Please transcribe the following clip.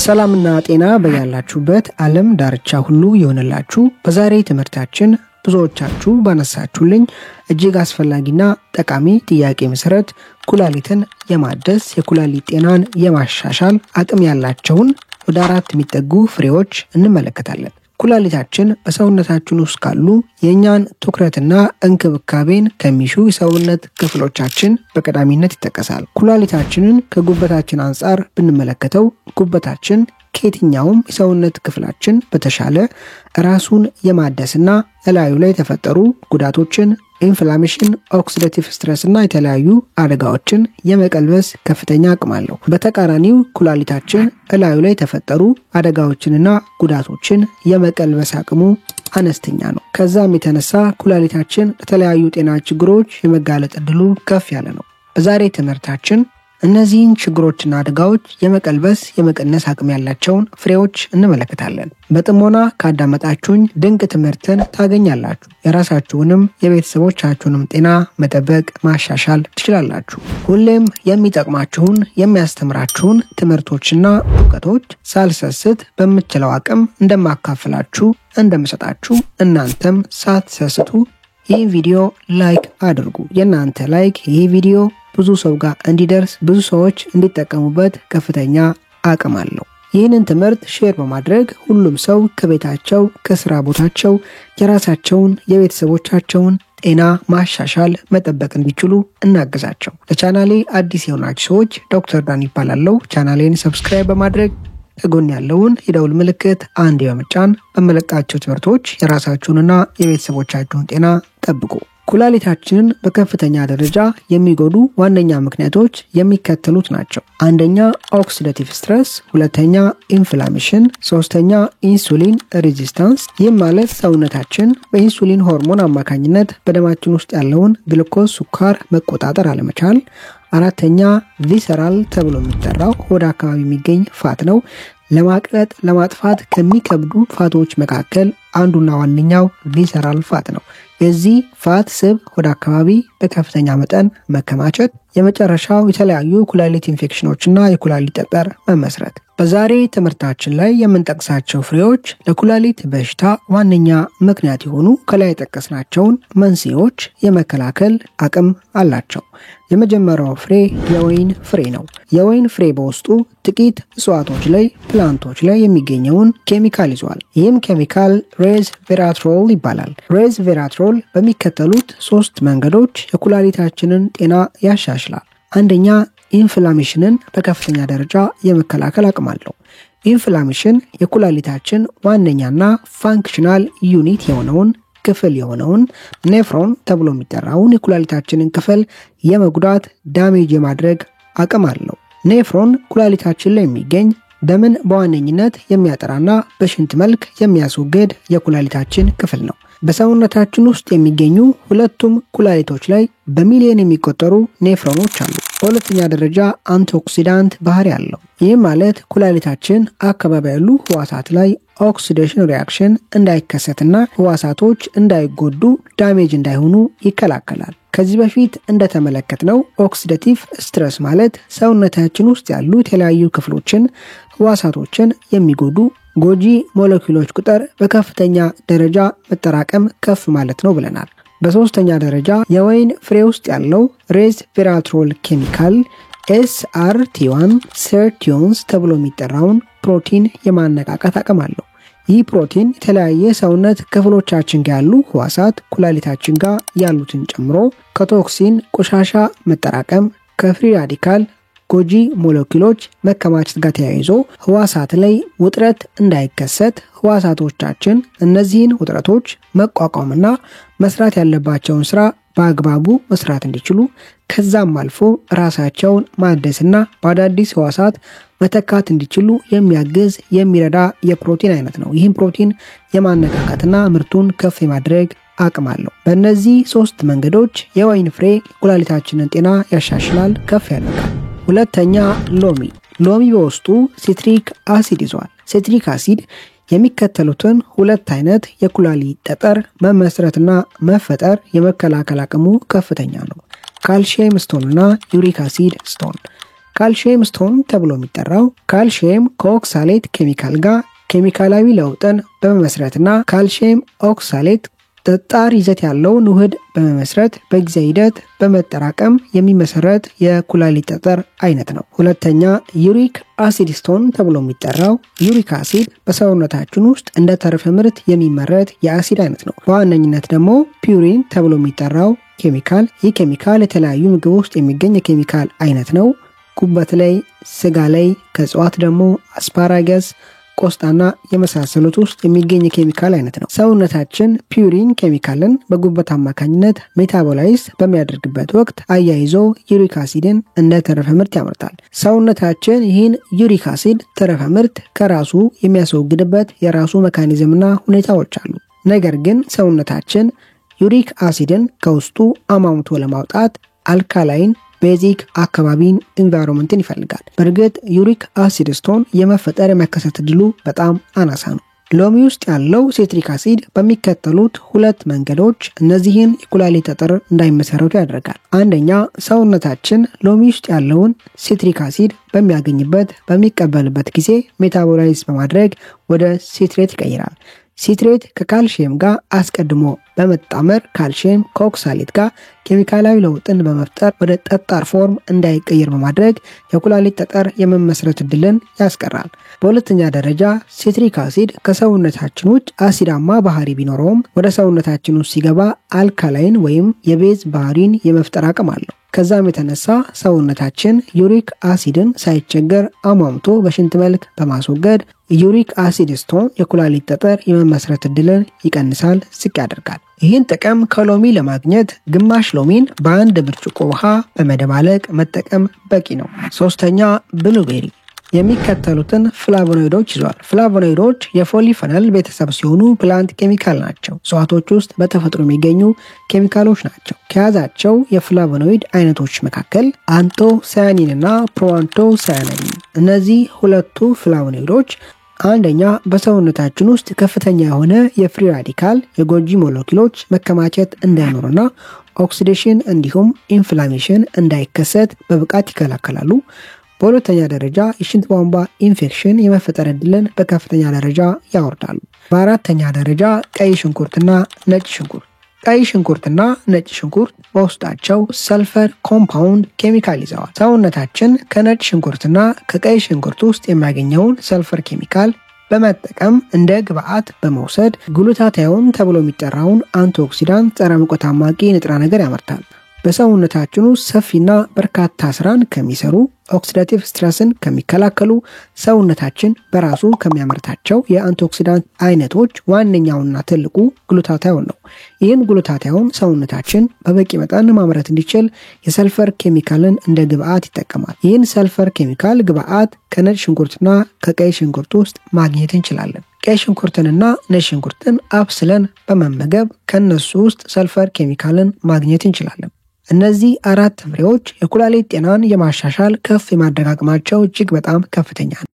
ሰላምና ጤና በያላችሁበት ዓለም ዳርቻ ሁሉ ይሆንላችሁ። በዛሬ ትምህርታችን ብዙዎቻችሁ ባነሳችሁልኝ እጅግ አስፈላጊና ጠቃሚ ጥያቄ መሰረት ኩላሊትን የማደስ የኩላሊት ጤናን የማሻሻል አቅም ያላቸውን ወደ 4 የሚጠጉ ፍሬዎች እንመለከታለን። ኩላሊታችን በሰውነታችን ውስጥ ካሉ የኛን ትኩረትና እንክብካቤን ከሚሹ የሰውነት ክፍሎቻችን በቀዳሚነት ይጠቀሳል። ኩላሊታችንን ከጉበታችን አንፃር ብንመለከተው ጉበታችን ከየትኛውም የሰውነት ክፍላችን በተሻለ ራሱን የማደስና እላዩ ላይ የተፈጠሩ ጉዳቶችን ኢንፍላሜሽን፣ ኦክሲዳቲቭ ስትረስ እና የተለያዩ አደጋዎችን የመቀልበስ ከፍተኛ አቅም አለው። በተቃራኒው ኩላሊታችን እላዩ ላይ የተፈጠሩ አደጋዎችንና ጉዳቶችን የመቀልበስ አቅሙ አነስተኛ ነው። ከዛም የተነሳ ኩላሊታችን ለተለያዩ ጤና ችግሮች የመጋለጥ እድሉ ከፍ ያለ ነው። በዛሬ ትምህርታችን እነዚህን ችግሮችና አደጋዎች የመቀልበስ የመቀነስ አቅም ያላቸውን ፍሬዎች እንመለከታለን። በጥሞና ካዳመጣችሁኝ ድንቅ ትምህርትን ታገኛላችሁ። የራሳችሁንም የቤተሰቦቻችሁንም ጤና መጠበቅ ማሻሻል ትችላላችሁ። ሁሌም የሚጠቅማችሁን የሚያስተምራችሁን ትምህርቶችና ዕውቀቶች ሳልሰስት በምችለው አቅም እንደማካፈላችሁ እንደምሰጣችሁ እናንተም ሳትሰስቱ ይህ ቪዲዮ ላይክ አድርጉ። የናንተ ላይክ ይህ ቪዲዮ ብዙ ሰው ጋር እንዲደርስ ብዙ ሰዎች እንዲጠቀሙበት ከፍተኛ አቅም አለው። ይህንን ትምህርት ሼር በማድረግ ሁሉም ሰው ከቤታቸው ከስራ ቦታቸው የራሳቸውን የቤተሰቦቻቸውን ጤና ማሻሻል መጠበቅ እንዲችሉ እናግዛቸው። ለቻናሌ አዲስ የሆናችሁ ሰዎች ዶክተር ዳን ይባላለሁ። ቻናሌን ሰብስክራይብ በማድረግ ከጎን ያለውን የደውል ምልክት አንድ በመጫን በመለቃቸው ትምህርቶች የራሳችሁንና የቤተሰቦቻችሁን ጤና ጠብቁ። ኩላሊታችንን በከፍተኛ ደረጃ የሚጎዱ ዋነኛ ምክንያቶች የሚከተሉት ናቸው። አንደኛ ኦክሲዳቲቭ ስትረስ፣ ሁለተኛ ኢንፍላሜሽን፣ ሶስተኛ ኢንሱሊን ሬዚስታንስ። ይህም ማለት ሰውነታችን በኢንሱሊን ሆርሞን አማካኝነት በደማችን ውስጥ ያለውን ግሉኮዝ ስኳር መቆጣጠር አለመቻል። አራተኛ ቪሰራል ተብሎ የሚጠራው ሆድ አካባቢ የሚገኝ ፋት ነው። ለማቅለጥ ለማጥፋት ከሚከብዱ ፋቶች መካከል አንዱና ዋነኛው ቪሰራል ፋት ነው። የዚህ ፋት ስብ ሆድ አካባቢ በከፍተኛ መጠን መከማቸት። የመጨረሻው የተለያዩ ኩላሊት ኢንፌክሽኖችና የኩላሊት ጠጠር መመስረት። በዛሬ ትምህርታችን ላይ የምንጠቅሳቸው ፍሬዎች ለኩላሊት በሽታ ዋነኛ ምክንያት የሆኑ ከላይ የጠቀስናቸውን መንስኤዎች የመከላከል አቅም አላቸው። የመጀመሪያው ፍሬ የወይን ፍሬ ነው። የወይን ፍሬ በውስጡ ጥቂት እጽዋቶች ላይ ፕላንቶች ላይ የሚገኘውን ኬሚካል ይዟል። ይህም ኬሚካል ሬስቬራትሮል ይባላል። ሬስቬራትሮል በሚከተሉት 3 መንገዶች የኩላሊታችንን ጤና ያሻሽላል። አንደኛ ኢንፍላሜሽንን በከፍተኛ ደረጃ የመከላከል አቅም አለው። ኢንፍላሜሽን የኩላሊታችን ዋነኛና ፋንክሽናል ዩኒት የሆነውን ክፍል የሆነውን ኔፍሮን ተብሎ የሚጠራውን የኩላሊታችንን ክፍል የመጉዳት ዳሜጅ የማድረግ አቅም አለው። ኔፍሮን ኩላሊታችን ላይ የሚገኝ ደምን በዋነኝነት የሚያጠራና በሽንት መልክ የሚያስወግድ የኩላሊታችን ክፍል ነው። በሰውነታችን ውስጥ የሚገኙ ሁለቱም ኩላሊቶች ላይ በሚሊዮን የሚቆጠሩ ኔፍሮኖች አሉ። በሁለተኛ ደረጃ አንቲኦክሲዳንት ባህሪ አለው። ይህም ማለት ኩላሊታችን አካባቢ ያሉ ህዋሳት ላይ ኦክሲዴሽን ሪአክሽን እንዳይከሰትና ህዋሳቶች እንዳይጎዱ ዳሜጅ እንዳይሆኑ ይከላከላል። ከዚህ በፊት እንደተመለከትነው ኦክሲዳቲቭ ስትረስ ማለት ሰውነታችን ውስጥ ያሉ የተለያዩ ክፍሎችን ህዋሳቶችን የሚጎዱ ጎጂ ሞለኪውሎች ቁጥር በከፍተኛ ደረጃ መጠራቀም ከፍ ማለት ነው ብለናል። በሶስተኛ ደረጃ የወይን ፍሬ ውስጥ ያለው ሬስቬራትሮል ኬሚካል SRT1 ሰርቲዮንስ ተብሎ የሚጠራውን ፕሮቲን የማነቃቃት አቅም አለው። ይህ ፕሮቲን የተለያየ ሰውነት ክፍሎቻችን ጋር ያሉ ህዋሳት ኩላሊታችን ጋር ያሉትን ጨምሮ ከቶክሲን ቆሻሻ መጠራቀም ከፍሪ ራዲካል ጎጂ ሞለኪውሎች መከማቸት ጋር ተያይዞ ህዋሳት ላይ ውጥረት እንዳይከሰት ህዋሳቶቻችን እነዚህን ውጥረቶች መቋቋምና መስራት ያለባቸውን ስራ በአግባቡ መስራት እንዲችሉ ከዛም አልፎ ራሳቸውን ማደስና በአዳዲስ ህዋሳት መተካት እንዲችሉ የሚያግዝ የሚረዳ የፕሮቲን አይነት ነው። ይህም ፕሮቲን የማነቃቃትና ምርቱን ከፍ የማድረግ አቅም አለው። በእነዚህ 3 መንገዶች የወይን ፍሬ ኩላሊታችንን ጤና ያሻሽላል፣ ከፍ ያደርጋል። ሁለተኛ ሎሚ በውስጡ ሲትሪክ አሲድ ይዟል። ሲትሪክ አሲድ የሚከተሉትን 2 አይነት የኩላሊት ጠጠር መመስረትና መፈጠር የመከላከል አቅሙ ከፍተኛ ነው። ካልሲየም ስቶንና ዩሪክ አሲድ ስቶን። ካልሲየም ስቶን ተብሎ የሚጠራው ካልሲየም ከኦክሳሌት ኬሚካል ጋር ኬሚካላዊ ለውጥን በመመስረትና ካልሲየም ኦክሳሌት ጠጣር ይዘት ያለውን ውህድ በመመስረት በጊዜ ሂደት በመጠራቀም የሚመሰረት የኩላሊት ጠጠር አይነት ነው። ሁለተኛ ዩሪክ አሲድ ስቶን ተብሎ የሚጠራው ዩሪክ አሲድ በሰውነታችን ውስጥ እንደ ተረፈ ምርት የሚመረት የአሲድ አይነት ነው። በዋነኝነት ደግሞ ፒውሪን ተብሎ የሚጠራው ኬሚካል፣ ይህ ኬሚካል የተለያዩ ምግብ ውስጥ የሚገኝ የኬሚካል አይነት ነው። ጉበት ላይ፣ ስጋ ላይ፣ ከእጽዋት ደግሞ አስፓራገስ፣ ቆስጣና የመሳሰሉት ውስጥ የሚገኝ የኬሚካል አይነት ነው። ሰውነታችን ፒውሪን ኬሚካልን በጉበት አማካኝነት ሜታቦላይዝ በሚያደርግበት ወቅት አያይዞ ዩሪክ አሲድን እንደ ተረፈ ምርት ያመርታል። ሰውነታችን ይህን ዩሪክ አሲድ ተረፈ ምርት ከራሱ የሚያስወግድበት የራሱ ሜካኒዝምና ሁኔታዎች አሉ። ነገር ግን ሰውነታችን ዩሪክ አሲድን ከውስጡ አማምቶ ለማውጣት አልካላይን ቤዚክ አካባቢን ኢንቫይሮንመንትን ይፈልጋል። በእርግጥ ዩሪክ አሲድ ስቶን የመፈጠር የመከሰት ዕድሉ በጣም አናሳ ነው። ሎሚ ውስጥ ያለው ሲትሪክ አሲድ በሚከተሉት ሁለት መንገዶች እነዚህን የኩላሊት ጠጠር እንዳይመሰረቱ ያደርጋል። አንደኛ ሰውነታችን ሎሚ ውስጥ ያለውን ሲትሪክ አሲድ በሚቀበልበት ጊዜ ሜታቦላይዝ በማድረግ ወደ ሲትሬት ይቀይራል። ሲትሬት ከካልሲየም ጋር አስቀድሞ በመጣመር ካልሲየም ከኦክሳሌት ጋር ኬሚካላዊ ለውጥን በመፍጠር ወደ ጠጣር ፎርም እንዳይቀየር በማድረግ የኩላሊት ጠጠር የመመስረት ዕድልን ያስቀራል። በሁለተኛ ደረጃ ሲትሪክ አሲድ ከሰውነታችን ውጭ አሲዳማ ባህሪ ቢኖረውም ወደ ሰውነታችን ውስጥ ሲገባ አልካላይን ወይም የቤዝ ባህሪን የመፍጠር አቅም አለው። ከዛም የተነሳ ሰውነታችን ዩሪክ አሲድን ሳይቸገር አሟምቶ በሽንት መልክ በማስወገድ ዩሪክ አሲድ ስቶን የኩላሊት ጠጠር የመመስረት ዕድልን ይቀንሳል፣ ዝቅ ያደርጋል። ይህን ጥቅም ከሎሚ ለማግኘት ግማሽ ሎሚን በአንድ ብርጭቆ ውሃ በመደባለቅ መጠቀም በቂ ነው። ሶስተኛ ብሉቤሪ የሚከተሉትን ፍላቮኖይዶች ይዟል። ፍላቮኖይዶች የፖሊፌኖል ቤተሰብ ሲሆኑ ፕላንት ኬሚካል ናቸው። እጽዋቶች ውስጥ በተፈጥሮ የሚገኙ ኬሚካሎች ናቸው። ከያዛቸው የፍላቮኖይድ አይነቶች መካከል አንቶሳያኒን እና ፕሮአንቶሳያኒን፣ እነዚህ ሁለቱ ፍላቮኖይዶች አንደኛ በሰውነታችን ውስጥ ከፍተኛ የሆነ የፍሪ ራዲካል የጎጂ ሞለኪውሎች መከማቸት እንዳይኖርና ኦክሲዴሽን እንዲሁም ኢንፍላሜሽን እንዳይከሰት በብቃት ይከላከላሉ። በሁለተኛ ደረጃ የሽንት ቧንቧ ኢንፌክሽን የመፈጠር ዕድልን በከፍተኛ ደረጃ ያወርዳሉ። በአራተኛ ደረጃ ቀይ ሽንኩርትና ነጭ ሽንኩርት። ቀይ ሽንኩርትና ነጭ ሽንኩርት በውስጣቸው ሰልፈር ኮምፓውንድ ኬሚካል ይዘዋል። ሰውነታችን ከነጭ ሽንኩርትና ከቀይ ሽንኩርት ውስጥ የሚያገኘውን ሰልፈር ኬሚካል በመጠቀም እንደ ግብአት በመውሰድ ግሉታታዮን ተብሎ የሚጠራውን አንቲኦክሲዳንት ጸረ ሙቀት አማቂ ንጥረ ነገር ያመርታል። በሰውነታችን ውስጥ ሰፊና በርካታ ስራን ከሚሰሩ ኦክሲዳቲቭ ስትረስን ከሚከላከሉ ሰውነታችን በራሱ ከሚያመርታቸው የአንቲኦክሲዳንት አይነቶች ዋነኛውና ትልቁ ግሉታታዮን ነው። ይህን ግሉታታዮን ሰውነታችን በበቂ መጠን ማምረት እንዲችል የሰልፈር ኬሚካልን እንደ ግብአት ይጠቀማል። ይህን ሰልፈር ኬሚካል ግብአት ከነጭ ሽንኩርትና ከቀይ ሽንኩርት ውስጥ ማግኘት እንችላለን። ቀይ ሽንኩርትንና ነጭ ሽንኩርትን አብስለን በመመገብ ከነሱ ውስጥ ሰልፈር ኬሚካልን ማግኘት እንችላለን። እነዚህ አራት ፍሬዎች የኩላሊት ጤናን የማሻሻል ከፍ የማድረግ አቅማቸው እጅግ በጣም ከፍተኛ ነው።